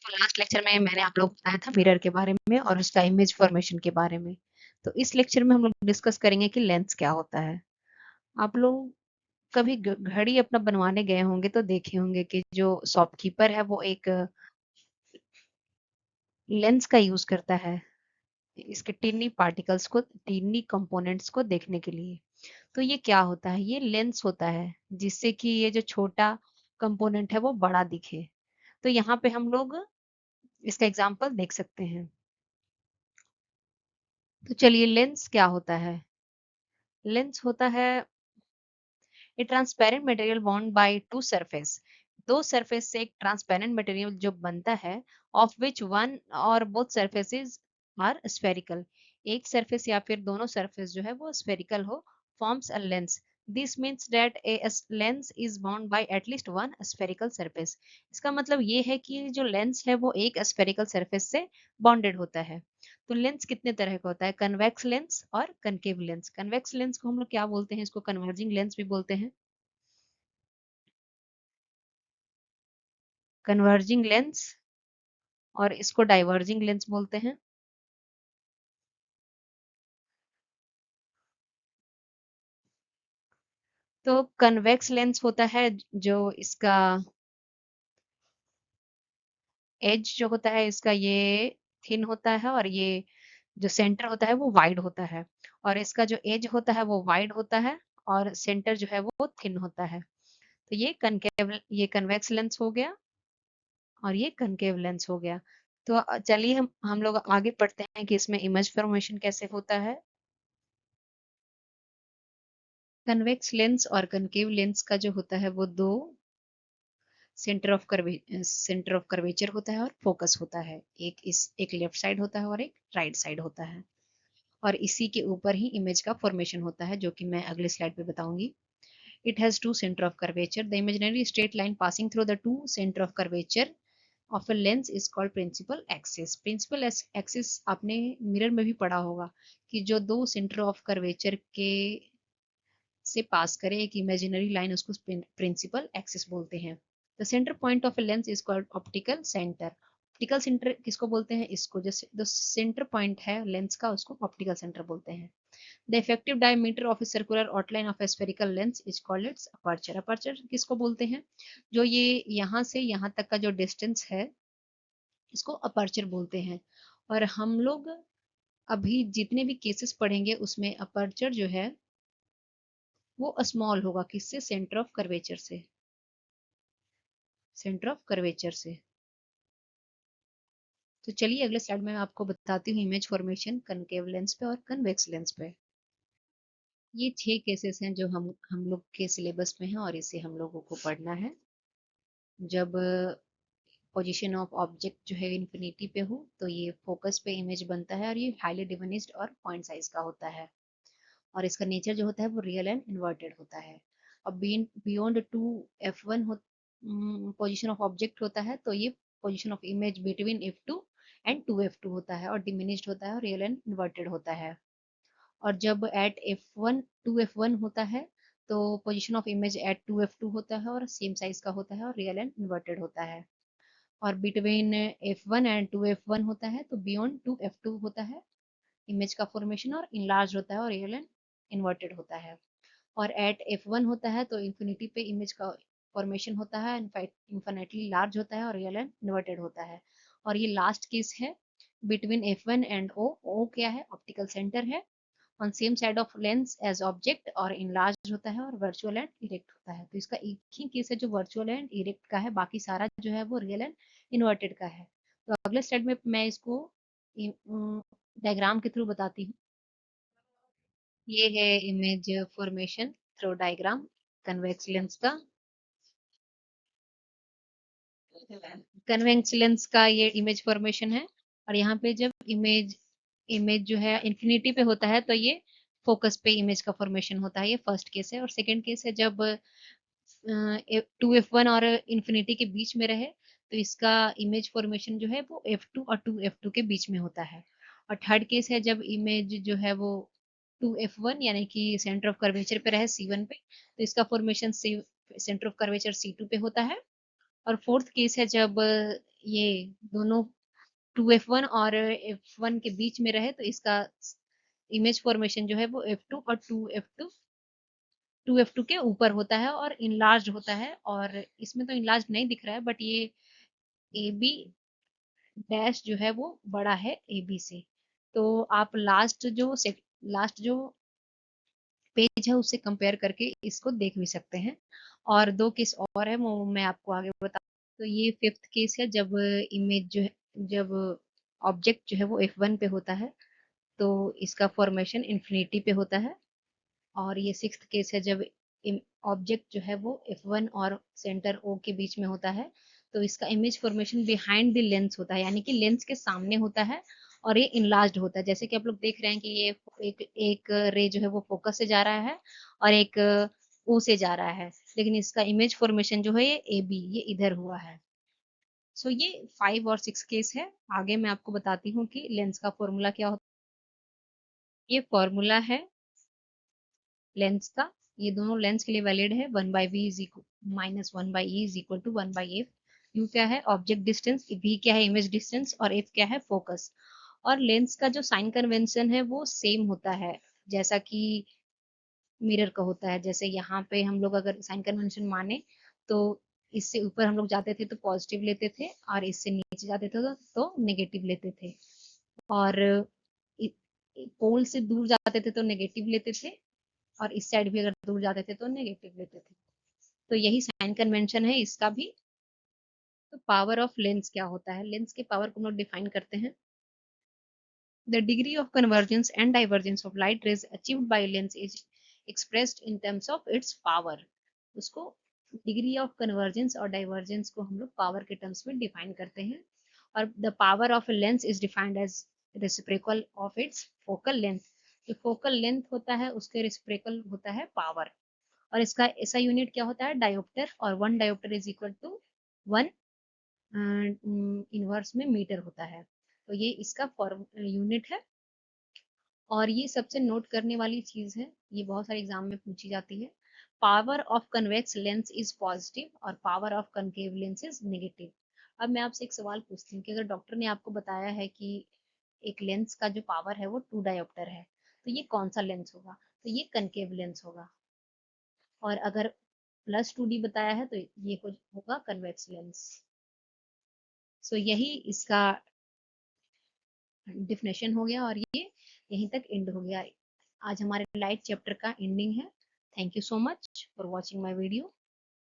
तो last lecture में मैंने आप लोगों को बताया था मिरर के बारे में और उसका इमेज फॉर्मेशन के बारे में। तो इस लेक्चर में हम लोग डिस्कस करेंगे कि लेंस क्या होता है। आप लोग कभी घड़ी अपना बनवाने गए होंगे तो देखे होंगे कि जो शॉपकीपर है वो एक लेंस का यूज करता है इसके टिनी पार्टिकल्स को, टिनी कंपोनेंट्स को देखने के लिए। तो ये क्या होता है? ये लेंस होता है जिससे कि ये जो छोटा कंपोनेंट है वो बड़ा दिखे। तो यहाँ पे हम लोग इसका एग्जाम्पल देख सकते हैं। तो चलिए, लेंस क्या होता है? लेंस होता है ए transparent material bound by two surface. दो सरफेस से एक ट्रांसपेरेंट मटेरियल जो बनता है, ऑफ विच वन और बोथ सरफेसेस आर स्फेरिकल। एक सरफेस या फिर दोनों सरफेस जो है वो स्फेरिकल हो, forms a lens. This means that a lens is bound by at least one spherical surface. इसका मतलब ये है कि जो लेंस है वो एक स्फेरिकल सरफेस से बॉन्डेड होता है। तो लेंस कितने तरह का होता है? कन्वेक्स लेंस और कनकेव लेंस। कन्वेक्स लेंस को हम लोग क्या बोलते हैं? इसको कन्वर्जिंग लेंस भी बोलते हैं। कन्वर्जिंग लेंस, और इसको डाइवर्जिंग लेंस बोलते हैं। तो कन्वेक्स लेंस होता है जो इसका एज जो होता है इसका ये थिन होता है, और ये जो सेंटर होता है वो वाइड होता है। और इसका जो एज होता है वो वाइड होता है और सेंटर जो है वो थिन होता है। तो ये कन्वेक्स लेंस हो गया और ये कनकेव लेंस हो गया। तो चलिए हम लोग आगे पढ़ते हैं कि इसमें इमेज फॉर्मेशन कैसे होता है। कन्वेक्स लेंस और कनकेव लेंस का जो होता है वो दो सेंटर ऑफ कर्वेचर होता है और फोकस होता है। एक लेफ्ट साइड होता है और एक राइट साइड होता है, और इसी के ऊपर ही इमेज का फॉर्मेशन होता है, जो कि मैं अगले स्लाइड पे बताऊंगी। It has two centre of curvature. The imaginary straight line passing through the two centre of curvature of a lens is called principal axis. Principal axis आपने मिरर में भी पढ़ा होगा कि जो दो सेंटर ऑफ कर्वेचर के से पास करे एक इमेजिनरी लाइन, उसको प्रिंसिपल एक्सिस बोलते हैं। The centre point of a lens is called optical centre. Optical centre किसको बोलते हैं? इसको जैसे जो सेंटर पॉइंट है लेंस का उसको ऑप्टिकल सेंटर बोलते हैं। The effective diameter of a circular outline of A spherical lens is called its aperture. Aperture किसको बोलते हैं? जो ये यहाँ से यहाँ तक का जो डिस्टेंस है इसको अपर्चर बोलते हैं। और हम लोग अभी जितने भी केसेस पढ़ेंगे उसमें अपर्चर जो है वो स्मॉल होगा। किससे? सेंटर ऑफ कर्वेचर से। सेंटर ऑफ कर्वेचर से। तो चलिए अगले स्लाइड में मैं आपको बताती हूँ इमेज फॉर्मेशन कनकेव लेंस पे और कन्वेक्स लेंस पे। ये 6 केसेस हैं जो हम लोग के सिलेबस में हैं और इसे हम लोगों को पढ़ना है। जब पोजीशन ऑफ ऑब्जेक्ट जो है इन्फिनिटी पे हो तो ये फोकस पे इमेज बनता है, और ये हाईली डिमिनिश्ड और पॉइंट साइज का होता है, और इसका नेचर जो होता है वो रियल एंड इन्वर्टेड होता है। अब beyond two F1 position of object होता है, तो ये position of image between F2 and 2F2 होता है, और डिमिनिश्ड होता है और रियल एंड इन्वर्टेड होता है। और जब एट F1 2F1 होता है तो position of image at 2F2 होता है और सेम साइज का होता है और रियल एंड इन्वर्टेड होता है। और बिटवीन F1 एंड 2F1 होता है तो बियॉन्ड 2F2 होता है इमेज का फॉर्मेशन, और इनलार्ज होता है और रियल एंड इन्वर्टेड होता है। और एट F1 होता है तो इन्फिनिटी पे इमेज का फॉर्मेशन होता है, इन्फिनिटली लार्ज होता है और रियल एंड इन्वर्टेड होता है। और ये लास्ट केस है between F1 and O। O क्या है? ऑप्टिकल सेंटर है, on same side of lens as object, और इनलार्ज होता है और वर्चुअल एंड इरेक्ट होता है। तो इसका एक ही केस है जो वर्चुअल एंड इरेक्ट का है, बाकी सारा जो है वो रियल एंड इन्वर्टेड का है। तो अगले स्लाइड में मैं इसको डायग्राम के थ्रू बताती हूँ। ये है image formation through diagram convex lens का। कन्वेक्स लेंस का ये इमेज फॉर्मेशन है, और यहाँ पे जब इमेज इमेज जो है इन्फिनिटी पे होता है तो ये फोकस पे इमेज का फॉर्मेशन होता है। ये फर्स्ट केस है। और सेकंड केस है जब 2F1 और इन्फिनिटी के बीच में रहे तो इसका इमेज फॉर्मेशन जो है वो F2 और 2F2 के बीच में होता है। और थर्ड केस है जब इमेज जो है वो 2F1 यानी कि सेंटर ऑफ कर्वेचर पे रहे C1 पे, तो इसका formation centre of curvature C2 पे होता है। और फोर्थ केस है जब ये दोनों 2f1 और f1 के बीच में रहे तो इसका इमेज फॉर्मेशन जो है वो f2 और 2f2 के ऊपर होता है और इनलार्ज होता है। और इसमें तो इनलार्ज नहीं दिख रहा है, बट ये ए बी डैश जो है वो बड़ा है ए बी से। तो आप लास्ट जो पेज है उससे कंपेयर करके इसको देख भी सकते हैं। और दो केस और है, वो मैं आपको आगे बता। तो ये फिफ्थ केस है, जब इमेज जो है, जब ऑब्जेक्ट जो है वो f1 पे होता है तो इसका फॉर्मेशन इन्फिनिटी पे होता है। और ये सिक्स्थ केस है, जब ऑब्जेक्ट जो है वो f1 और सेंटर O के बीच में होता है तो इसका image formation behind the lens होता है, यानी कि लेंस के सामने होता है और ये इनलार्ज्ड होता है। जैसे कि आप लोग देख रहे हैं कि ये एक रे जो है वो फोकस से जा रहा है और एक O से जा रहा है, लेकिन इसका इमेज फॉर्मेशन जो है ये ए बी ये इधर हुआ है। सो ये 5 और 6 केस है। आगे मैं आपको बताती हूँ कि लेंस का फॉर्मूला क्या होता है। ये फॉर्मूला है लेंस का, ये दोनों लेंस के लिए वैलिड है। 1/v is equal minus 1/e is equal to 1/f। u क्या है ऑब्जेक्ट डिस्टेंस, v क्या है इमेज डिस्टेंस और f क्या है फोकस। और लेंस का जो साइन कन्वेंशन है वो सेम होता है जैसा कि मिरर का होता है। जैसे यहाँ पे हम लोग अगर साइन कन्वेंशन माने तो इससे ऊपर हम लोग जाते थे तो पॉजिटिव लेते थे और इससे नीचे जाते थे तो नेगेटिव लेते थे। और पोल से दूर जाते थे तो नेगेटिव लेते थे और इस साइड भी अगर दूर जाते थे तो नेगेटिव लेते थे। तो यही साइन कन्वेंशन है इसका भी। तो पावर ऑफ लेंस क्या होता है, लेंस के पावर को हम लोग डिफाइन करते हैं। The degree of convergence and divergence of light rays achieved by lens is expressed in terms of its power. उसको डिग्री ऑफ कन्वर्जेंस और डाइवर्जेंस को हम लोग पावर के टर्म्स में डिफाइन करते हैं। और the power of a lens is defined as reciprocal of its focal length. जो फोकल लेंथ होता है उसके रेसिप्रोकल होता है पावर। और इसका ऐसा यूनिट क्या होता है डायोप्टर, और 1 dioptre is equal to 1 inverse में मीटर होता है। तो ये इसका फॉर्म यूनिट है। और ये सबसे नोट करने वाली चीज है, ये बहुत सारे एग्जाम में पूछी जाती है। Power of convex lens is positive और power of concave lens is negative. अब मैं आपसे एक सवाल पूछती हूँ कि अगर डॉक्टर ने आपको बताया है कि एक लेंस का जो पावर है वो 2 डायोप्टर है, तो ये कौन सा लेंस होगा? तो ये कनकेव लेंस होगा। और अगर +2D बताया है तो ये होगा कन्वेक्स लेंस। सो यही इसका डिफिनेशन हो गया और ये यहीं तक एंड हो गया। आज हमारे लाइट चैप्टर का एंडिंग है। Thank you so much for watching my video.